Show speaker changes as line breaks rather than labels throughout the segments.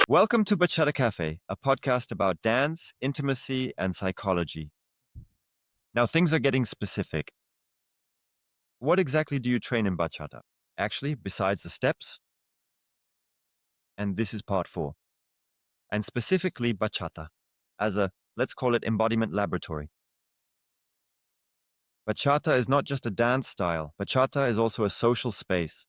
Welcome to Bachata Cafe, a podcast about dance, intimacy, and psychology. Now, things are getting specific. What exactly do you train in bachata? Actually, besides the steps, and this is part four, and specifically bachata, as a, let's call it embodiment laboratory. Bachata is not just a dance style, bachata is also a social space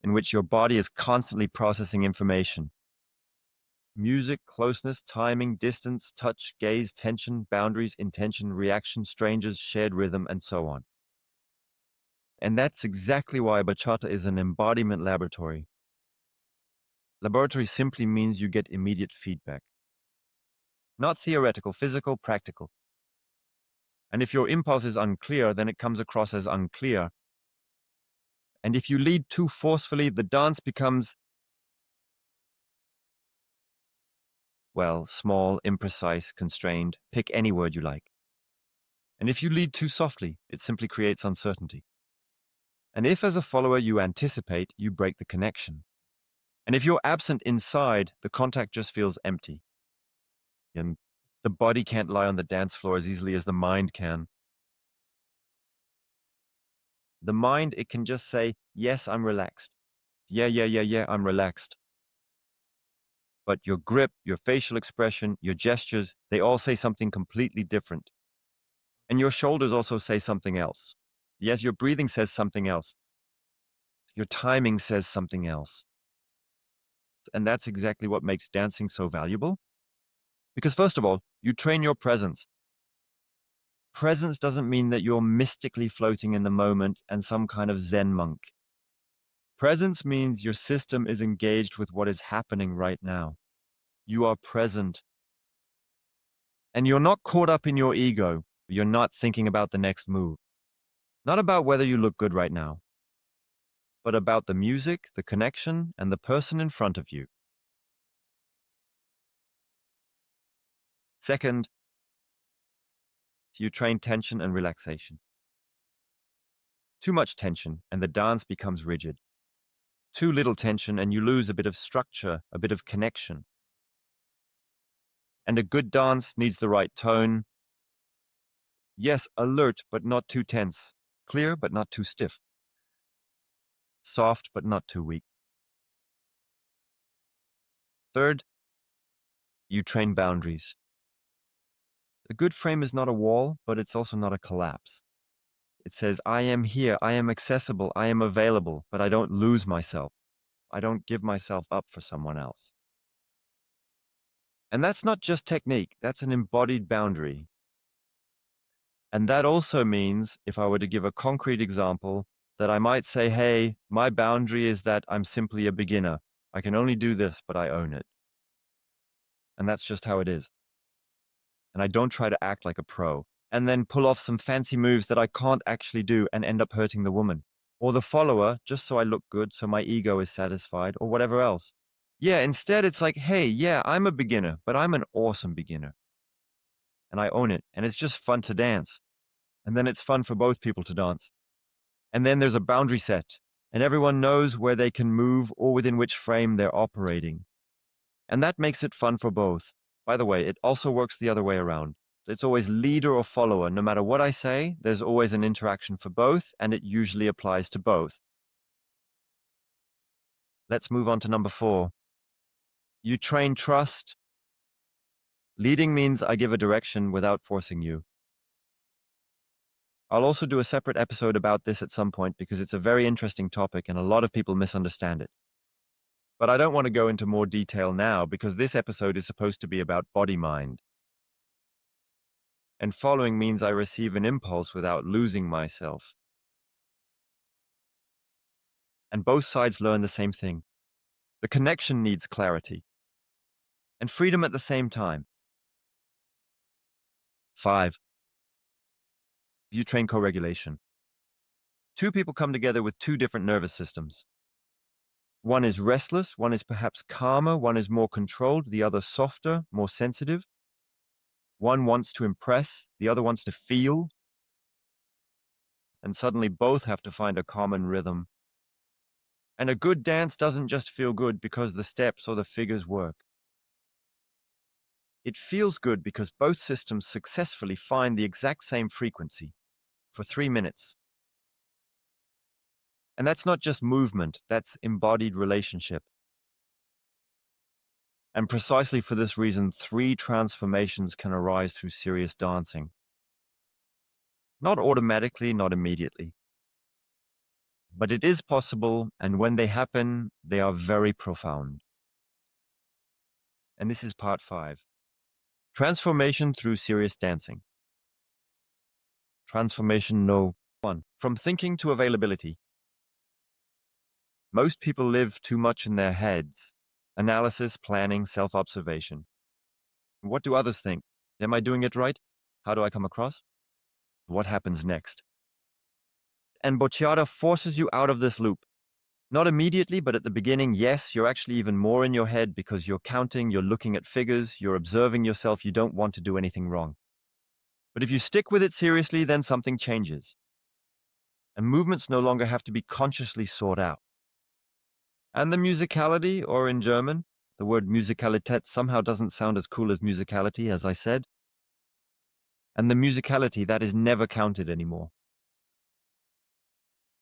in which your body is constantly processing information. Music, closeness, timing, distance, touch, gaze, tension, boundaries, intention, reaction, strangers, shared rhythm, and so on. And that's exactly why bachata is an embodiment laboratory. Laboratory simply means you get immediate feedback. Not theoretical, physical, practical. And if your impulse is unclear, then it comes across as unclear. And if you lead too forcefully, the dance becomes, well, small, imprecise, constrained. Pick any word you like. And if you lead too softly, it simply creates uncertainty. And if as a follower you anticipate, you break the connection. And if you're absent inside, the contact just feels empty. And the body can't lie on the dance floor as easily as the mind can. The mind, it can just say, yes, I'm relaxed. Yeah, I'm relaxed. But your grip, your facial expression, your gestures, they all say something completely different. And your shoulders also say something else. Yes, your breathing says something else. Your timing says something else. And that's exactly what makes dancing so valuable. Because first of all, you train your presence. Presence doesn't mean that you're mystically floating in the moment and some kind of Zen monk. Presence means your system is engaged with what is happening right now. You are present. And you're not caught up in your ego. You're not thinking about the next move. Not about whether you look good right now, but about the music, the connection, and the person in front of you. Second, you train tension and relaxation. Too much tension, and the dance becomes rigid. Too little tension, and you lose a bit of structure, a bit of connection. And a good dance needs the right tone. Yes, alert, but not too tense. Clear, but not too stiff. Soft, but not too weak. Third, you train boundaries. A good frame is not a wall, but it's also not a collapse. It says, I am here, I am accessible, I am available, but I don't lose myself. I don't give myself up for someone else. And that's not just technique, that's an embodied boundary. And that also means, if I were to give a concrete example, that I might say, hey, my boundary is that I'm simply a beginner. I can only do this, but I own it. And that's just how it is. And I don't try to act like a pro and then pull off some fancy moves that I can't actually do and end up hurting the woman or the follower just so I look good, so my ego is satisfied or whatever else. Yeah, instead it's like, hey, yeah, I'm a beginner, but I'm an awesome beginner. And I own it. And it's just fun to dance. And then it's fun for both people to dance. And then there's a boundary set, and everyone knows where they can move or within which frame they're operating. And that makes it fun for both. By the way, it also works the other way around. It's always leader or follower. No matter what I say, there's always an interaction for both, and it usually applies to both. Let's move on to number 4. You train trust. Leading means I give a direction without forcing you. I'll also do a separate episode about this at some point because it's a very interesting topic and a lot of people misunderstand it. But I don't want to go into more detail now because this episode is supposed to be about body-mind. And following means I receive an impulse without losing myself. And both sides learn the same thing. The connection needs clarity and freedom at the same time. 5. You train co-regulation. Two people come together with two different nervous systems. One is restless, one is perhaps calmer, one is more controlled, the other softer, more sensitive. One wants to impress, the other wants to feel. And suddenly both have to find a common rhythm. And a good dance doesn't just feel good because the steps or the figures work. It feels good because both systems successfully find the exact same frequency for 3 minutes. And that's not just movement, that's embodied relationship. And precisely for this reason, 3 transformations can arise through serious dancing. Not automatically, not immediately. But it is possible, and when they happen, they are very profound. And this is part 5. Transformation through serious dancing. Transformation no. 1. From thinking to availability. Most people live too much in their heads. Analysis, planning, self-observation. What do others think? Am I doing it right? How do I come across? What happens next? And Bachata forces you out of this loop. Not immediately, but at the beginning, yes, you're actually even more in your head because you're counting, you're looking at figures, you're observing yourself, you don't want to do anything wrong. But if you stick with it seriously, then something changes. And movements no longer have to be consciously sought out. And the musicality, or in German, the word Musikalität somehow doesn't sound as cool as musicality, as I said. And the musicality, that is never counted anymore.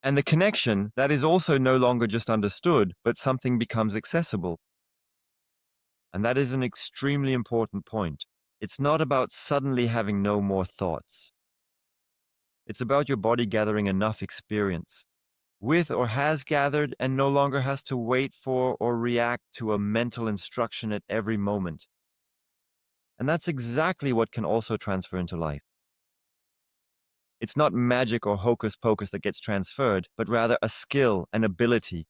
And the connection, that is also no longer just understood, but something becomes accessible. And that is an extremely important point. It's not about suddenly having no more thoughts. It's about your body gathering enough experience with or has gathered and no longer has to wait for or react to a mental instruction at every moment. And that's exactly what can also transfer into life. It's not magic or hocus pocus that gets transferred, but rather a skill, an ability.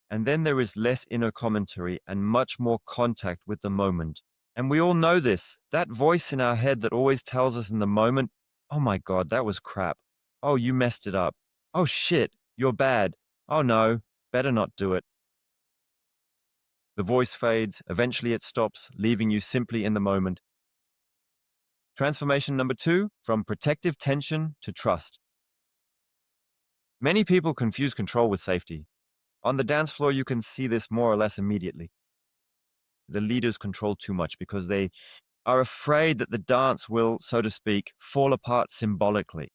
And then there is less inner commentary and much more contact with the moment. And we all know this, that voice in our head that always tells us in the moment, oh my God, that was crap. Oh, you messed it up. Oh shit, you're bad. Oh no, better not do it. The voice fades, eventually it stops, leaving you simply in the moment. Transformation number 2, from protective tension to trust. Many people confuse control with safety. On the dance floor, you can see this more or less immediately. The leaders control too much because they are afraid that the dance will, so to speak, fall apart symbolically.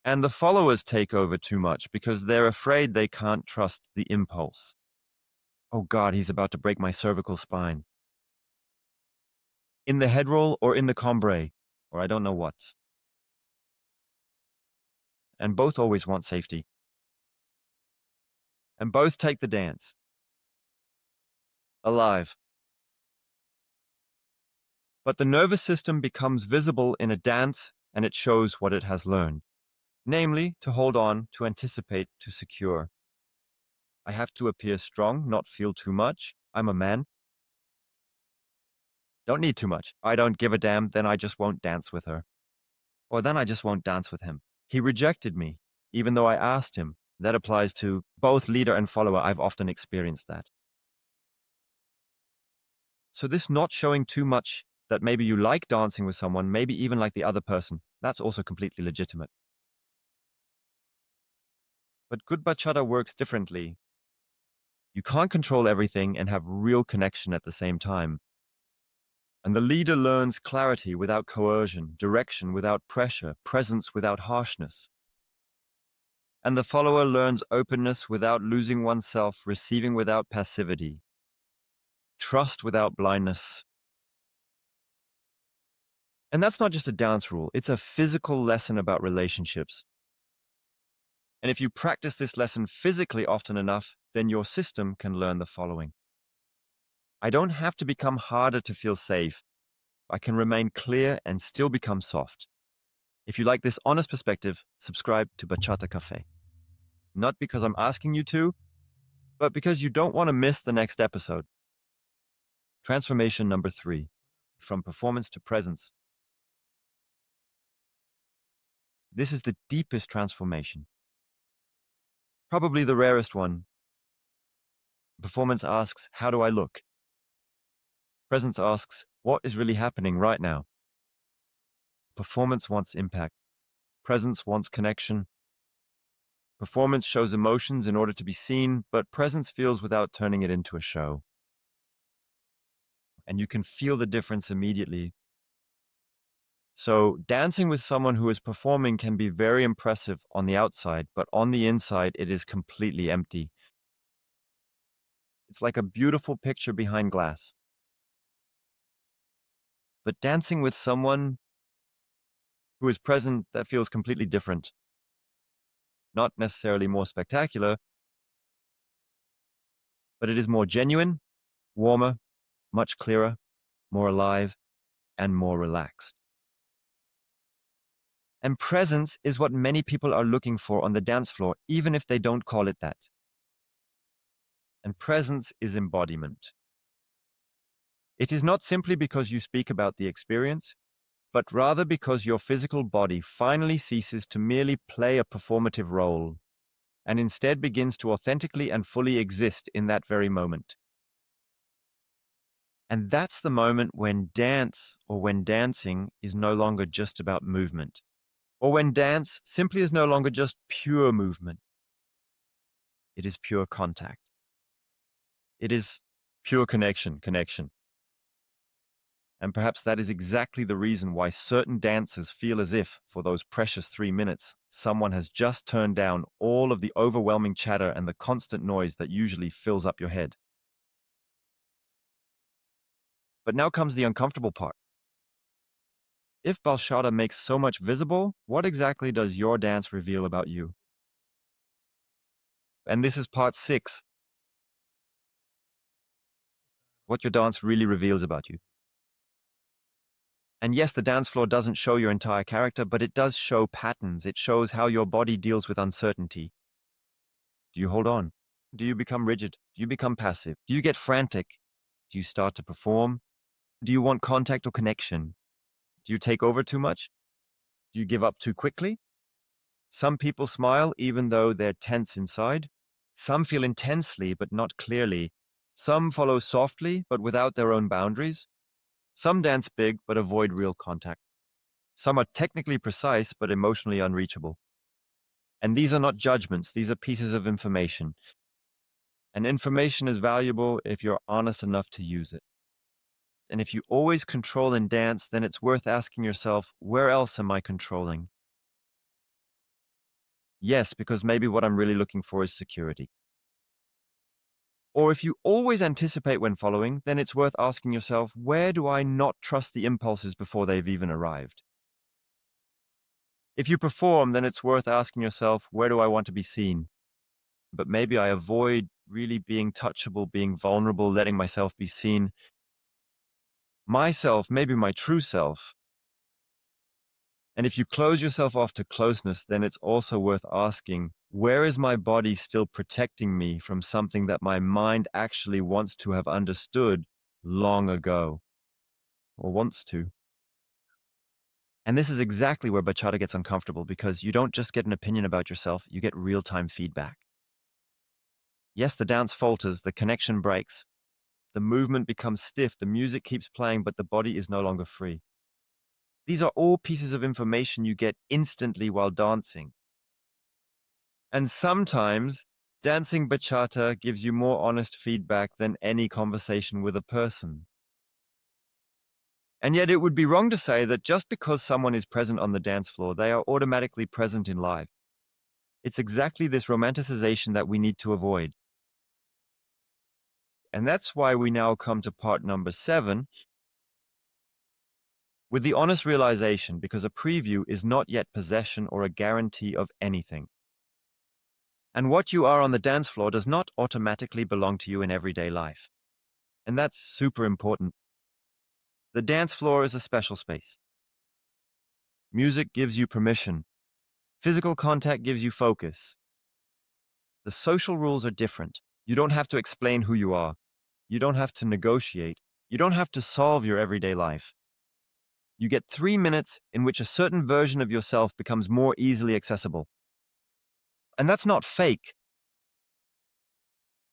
And the followers take over too much because they're afraid they can't trust the impulse. Oh God, he's about to break my cervical spine. In the head roll or in the cambray, or I don't know what. And both always want safety. And both take the dance. Alive. But the nervous system becomes visible in a dance and it shows what it has learned. Namely, to hold on, to anticipate, to secure. I have to appear strong, not feel too much. I'm a man. Don't need too much. I don't give a damn, then I just won't dance with her. Or then I just won't dance with him. He rejected me, even though I asked him. That applies to both leader and follower. I've often experienced that. So this not showing too much that maybe you like dancing with someone, maybe even like the other person, that's also completely legitimate. But good bachata works differently. You can't control everything and have real connection at the same time. And the leader learns clarity without coercion, direction without pressure, presence without harshness. And the follower learns openness without losing oneself, receiving without passivity, trust without blindness. And that's not just a dance rule, it's a physical lesson about relationships. And if you practice this lesson physically often enough, then your system can learn the following. I don't have to become harder to feel safe. I can remain clear and still become soft. If you like this honest perspective, subscribe to Bachata Cafe. Not because I'm asking you to, but because you don't want to miss the next episode. Transformation number 3, from performance to presence. This is the deepest transformation. Probably the rarest one. Performance asks, how do I look? Presence asks, what is really happening right now? Performance wants impact. Presence wants connection. Performance shows emotions in order to be seen, but presence feels without turning it into a show. and you can feel the difference immediately. So dancing with someone who is performing can be very impressive on the outside, but on the inside, it is completely empty. It's like a beautiful picture behind glass. But dancing with someone who is present, that feels completely different. Not necessarily more spectacular, but it is more genuine, warmer, much clearer, more alive, and more relaxed. And presence is what many people are looking for on the dance floor, even if they don't call it that. And presence is embodiment. It is not simply because you speak about the experience, but rather because your physical body finally ceases to merely play a performative role and instead begins to authentically and fully exist in that very moment. And that's the moment when dance or when dancing is no longer just about movement, or when dance simply is no longer just pure movement. It is pure contact. It is pure connection. And perhaps that is exactly the reason why certain dancers feel as if, for those precious 3 minutes, someone has just turned down all of the overwhelming chatter and the constant noise that usually fills up your head. But now comes the uncomfortable part. If Bachata makes so much visible, what exactly does your dance reveal about you? And this is part 6, what your dance really reveals about you. And yes, the dance floor doesn't show your entire character, but it does show patterns. It shows how your body deals with uncertainty. Do you hold on? Do you become rigid? Do you become passive? Do you get frantic? Do you start to perform? Do you want contact or connection? Do you take over too much? Do you give up too quickly? Some people smile even though they're tense inside. Some feel intensely but not clearly. Some follow softly but without their own boundaries. Some dance big but avoid real contact. Some are technically precise but emotionally unreachable. And these are not judgments, these are pieces of information. And information is valuable if you're honest enough to use it. And if you always control in dance, then it's worth asking yourself, where else am I controlling? Yes, because maybe what I'm really looking for is security. Or if you always anticipate when following, then it's worth asking yourself, where do I not trust the impulses before they've even arrived? If you perform, then it's worth asking yourself, where do I want to be seen? But maybe I avoid really being touchable, being vulnerable, letting myself be seen. Myself, maybe my true self. And if you close yourself off to closeness, then it's also worth asking, where is my body still protecting me from something that my mind actually wants to have understood long ago, or wants to? And this is exactly where bachata gets uncomfortable because you don't just get an opinion about yourself, you get real-time feedback. Yes, the dance falters, the connection breaks, the movement becomes stiff, the music keeps playing, but the body is no longer free. These are all pieces of information you get instantly while dancing. And sometimes dancing bachata gives you more honest feedback than any conversation with a person. And yet it would be wrong to say that just because someone is present on the dance floor, they are automatically present in life. It's exactly this romanticization that we need to avoid. And that's why we now come to part number 7 with the honest realization, because a preview is not yet possession or a guarantee of anything. And what you are on the dance floor does not automatically belong to you in everyday life. And that's super important. The dance floor is a special space. Music gives you permission. Physical contact gives you focus. The social rules are different. You don't have to explain who you are. You don't have to negotiate. You don't have to solve your everyday life. You get 3 minutes in which a certain version of yourself becomes more easily accessible. And that's not fake,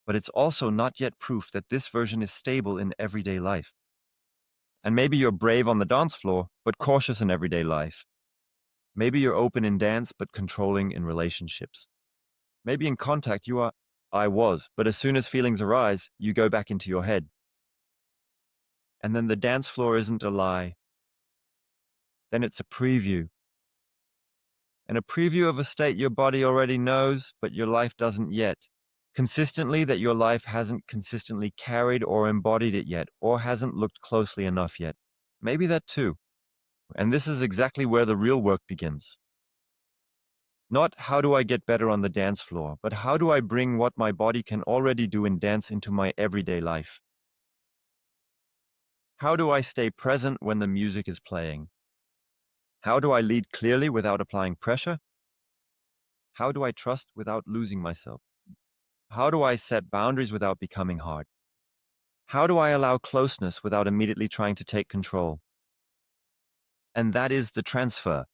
but it's also not yet proof that this version is stable in everyday life. And maybe you're brave on the dance floor, but cautious in everyday life. Maybe you're open in dance, but controlling in relationships. Maybe in contact I was, but as soon as feelings arise, you go back into your head. And then the dance floor isn't a lie. Then it's a preview. And a preview of a state your body already knows, but your life doesn't yet. Consistently, that your life hasn't consistently carried or embodied it yet, or hasn't looked closely enough yet. Maybe that too. And this is exactly where the real work begins. Not how do I get better on the dance floor, but how do I bring what my body can already do in dance into my everyday life? How do I stay present when the music is playing? How do I lead clearly without applying pressure? How do I trust without losing myself? How do I set boundaries without becoming hard? How do I allow closeness without immediately trying to take control? And that is the transfer.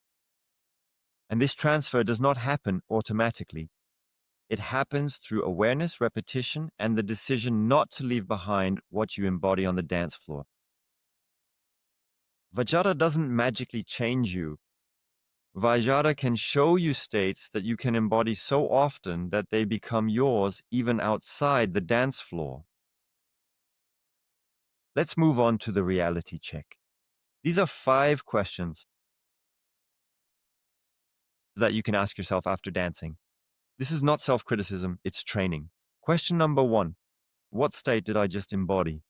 And this transfer does not happen automatically. It happens through awareness, repetition, and the decision not to leave behind what you embody on the dance floor. Vajata doesn't magically change you. Vajata can show you states that you can embody so often that they become yours even outside the dance floor. Let's move on to the reality check. These are 5 questions that you can ask yourself after dancing. This is not self-criticism, it's training. Question number 1. What state did I just embody?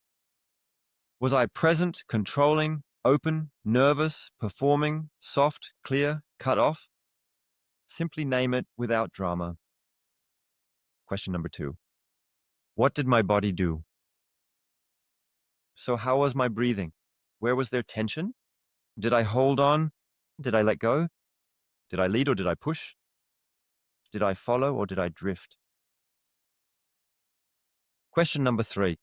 Was I present, controlling, open, nervous, performing, soft, clear, cut off? Simply name it without drama. Question number 2. What did my body do? So how was my breathing? Where was there tension? Did I hold on? Did I let go? Did I lead or did I push? Did I follow or did I drift? Question number 3.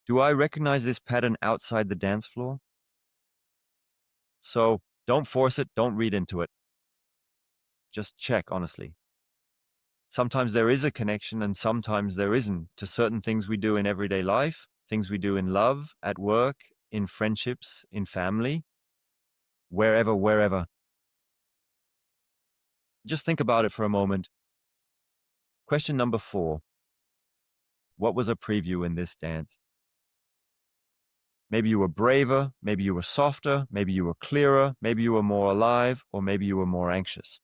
Do I recognize this pattern outside the dance floor? So don't force it, don't read into it. Just check honestly. Sometimes there is a connection and sometimes there isn't to certain things we do in everyday life, things we do in love, at work, in friendships, in family, wherever. Just think about it for a moment. Question number 4. What was a preview in this dance? Maybe you were braver, maybe you were softer, maybe you were clearer, maybe you were more alive, or maybe you were more anxious.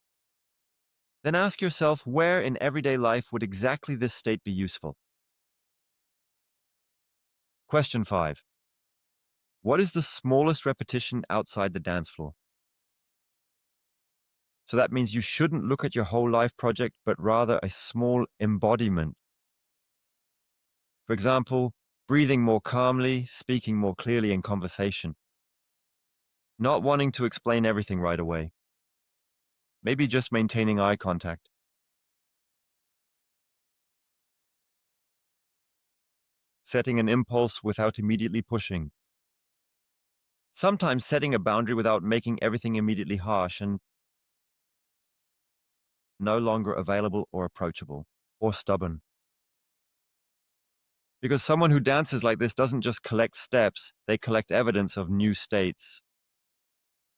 Then ask yourself, where in everyday life would exactly this state be useful? Question 5. What is the smallest repetition outside the dance floor? So that means you shouldn't look at your whole life project, but rather a small embodiment. For example, breathing more calmly, speaking more clearly in conversation, not wanting to explain everything right away. Maybe just maintaining eye contact. Setting an impulse without immediately pushing. Sometimes setting a boundary without making everything immediately harsh and no longer available or approachable or stubborn. Because someone who dances like this doesn't just collect steps, they collect evidence of new states.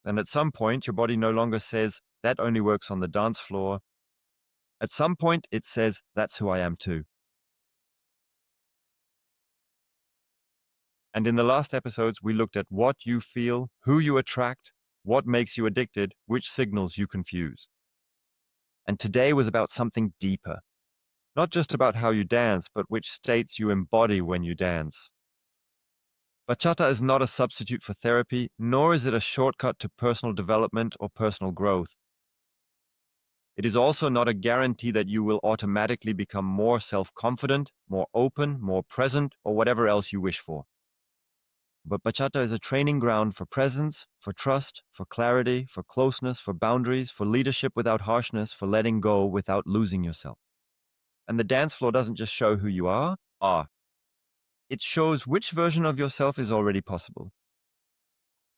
And at some point, your body no longer says, that only works on the dance floor. At some point, it says, that's who I am too. And in the last episodes, we looked at what you feel, who you attract, what makes you addicted, which signals you confuse. And today was about something deeper. Not just about how you dance, but which states you embody when you dance. Bachata is not a substitute for therapy, nor is it a shortcut to personal development or personal growth. It is also not a guarantee that you will automatically become more self-confident, more open, more present, or whatever else you wish for. But bachata is a training ground for presence, for trust, for clarity, for closeness, for boundaries, for leadership without harshness, for letting go without losing yourself. And the dance floor doesn't just show who you are. It shows which version of yourself is already possible.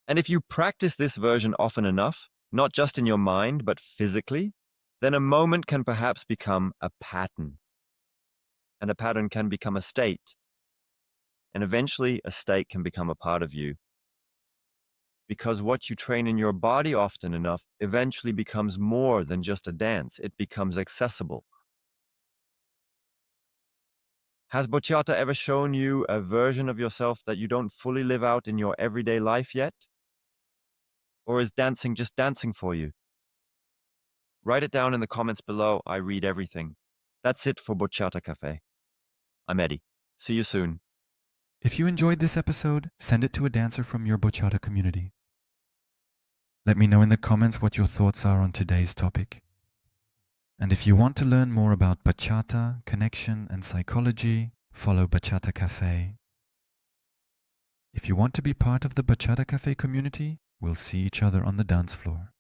And if you practice this version often enough, not just in your mind, but physically, then a moment can perhaps become a pattern. And a pattern can become a state. And eventually, a state can become a part of you. Because what you train in your body often enough eventually becomes more than just a dance. It becomes accessible. Has bachata ever shown you a version of yourself that you don't fully live out in your everyday life yet? Or is dancing just dancing for you? Write it down in the comments below. I read everything. That's it for Bachata Cafe. I'm Eddie. See you soon.
If you enjoyed this episode, send it to a dancer from your bachata community. Let me know in the comments what your thoughts are on today's topic. And if you want to learn more about bachata, connection, and psychology, follow Bachata Cafe. If you want to be part of the Bachata Cafe community, we'll see each other on the dance floor.